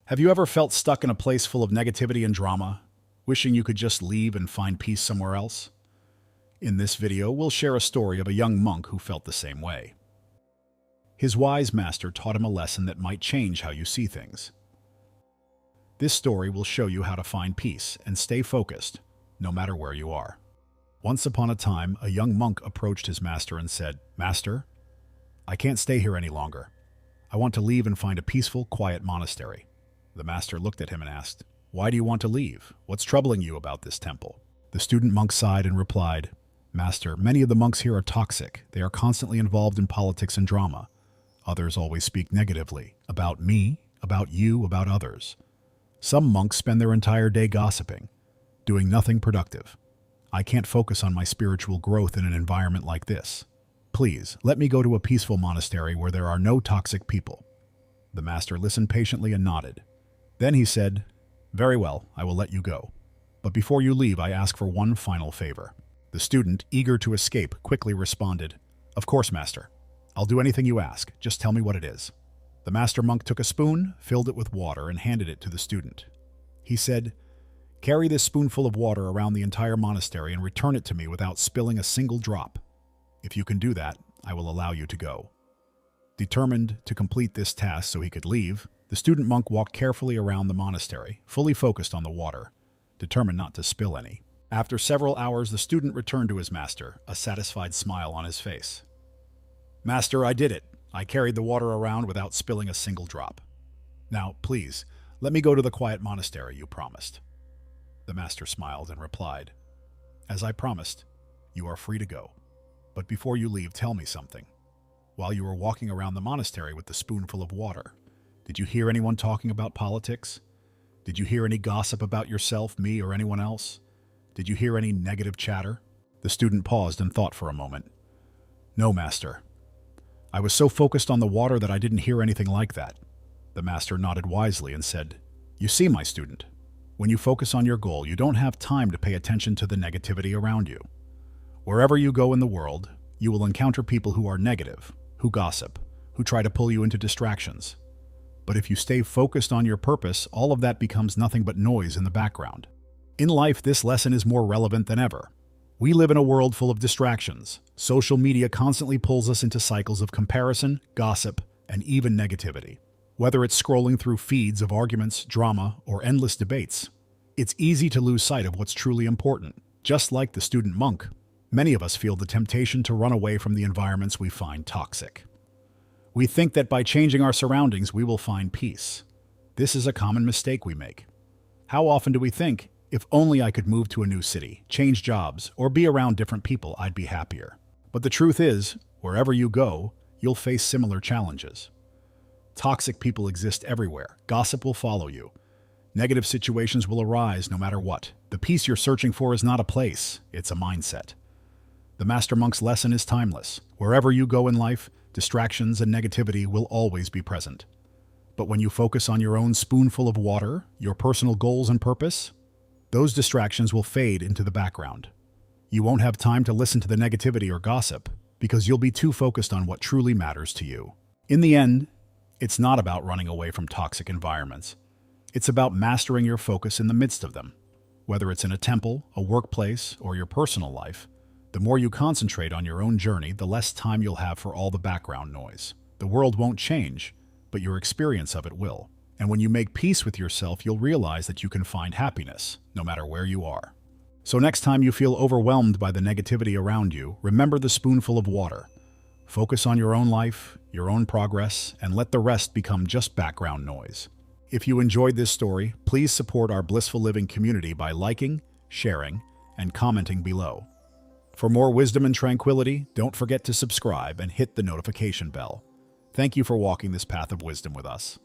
Have you ever felt stuck in a place full of negativity and drama, wishing you could just leave and find peace somewhere else? In this video, we'll share a story of a young monk who felt the same way. His wise master taught him a lesson that might change how you see things. This story will show you how to find peace and stay focused, no matter where you are. Once upon a time, a young monk approached his master and said, "Master, I can't stay here any longer. I want to leave and find a peaceful, quiet monastery." The master looked at him and asked, "Why do you want to leave? What's troubling you about this temple?" The student monk sighed and replied, "Master, many of the monks here are toxic. They are constantly involved in politics and drama. Others always speak negatively about me, about you, about others. Some monks spend their entire day gossiping, doing nothing productive. I can't focus on my spiritual growth in an environment like this. Please, let me go to a peaceful monastery where there are no toxic people." The master listened patiently and nodded. Then he said, "Very well, I will let you go. But before you leave, I ask for one final favor." The student, eager to escape, quickly responded, "Of course, master. I'll do anything you ask. Just tell me what it is." The master monk took a spoon, filled it with water, and handed it to the student. He said, "Carry this spoonful of water around the entire monastery and return it to me without spilling a single drop. If you can do that, I will allow you to go." Determined to complete this task so he could leave, the student monk walked carefully around the monastery, fully focused on the water, determined not to spill any. After several hours, the student returned to his master, a satisfied smile on his face. "Master, I did it. I carried the water around without spilling a single drop. Now, please, let me go to the quiet monastery you promised." The master smiled and replied, "As I promised, you are free to go. But before you leave, tell me something. While you were walking around the monastery with the spoonful of water, did you hear anyone talking about politics? Did you hear any gossip about yourself, me, or anyone else? Did you hear any negative chatter?" The student paused and thought for a moment. "No, master. I was so focused on the water that I didn't hear anything like that." The master nodded wisely and said, "You see, my student, when you focus on your goal, you don't have time to pay attention to the negativity around you. Wherever you go in the world, you will encounter people who are negative, who gossip, who try to pull you into distractions. But if you stay focused on your purpose, all of that becomes nothing but noise in the background." In life, this lesson is more relevant than ever. We live in a world full of distractions. Social media constantly pulls us into cycles of comparison, gossip, and even negativity. Whether it's scrolling through feeds of arguments, drama, or endless debates, it's easy to lose sight of what's truly important. Just like the student monk, many of us feel the temptation to run away from the environments we find toxic. We think that by changing our surroundings, we will find peace. This is a common mistake we make. How often do we think, if only I could move to a new city, change jobs, or be around different people, I'd be happier? But the truth is, wherever you go, you'll face similar challenges. Toxic people exist everywhere. Gossip will follow you. Negative situations will arise no matter what. The peace you're searching for is not a place, it's a mindset. The Master Monk's lesson is timeless. Wherever you go in life, distractions and negativity will always be present. But when you focus on your own spoonful of water, your personal goals and purpose, those distractions will fade into the background. You won't have time to listen to the negativity or gossip because you'll be too focused on what truly matters to you. In the end, it's not about running away from toxic environments. It's about mastering your focus in the midst of them. Whether it's in a temple, a workplace, or your personal life, the more you concentrate on your own journey, the less time you'll have for all the background noise. The world won't change, but your experience of it will. And when you make peace with yourself, you'll realize that you can find happiness, no matter where you are. So next time you feel overwhelmed by the negativity around you, remember the spoonful of water. Focus on your own life, your own progress, and let the rest become just background noise. If you enjoyed this story, please support our Blissful Living community by liking, sharing, and commenting below. For more wisdom and tranquility, don't forget to subscribe and hit the notification bell. Thank you for walking this path of wisdom with us.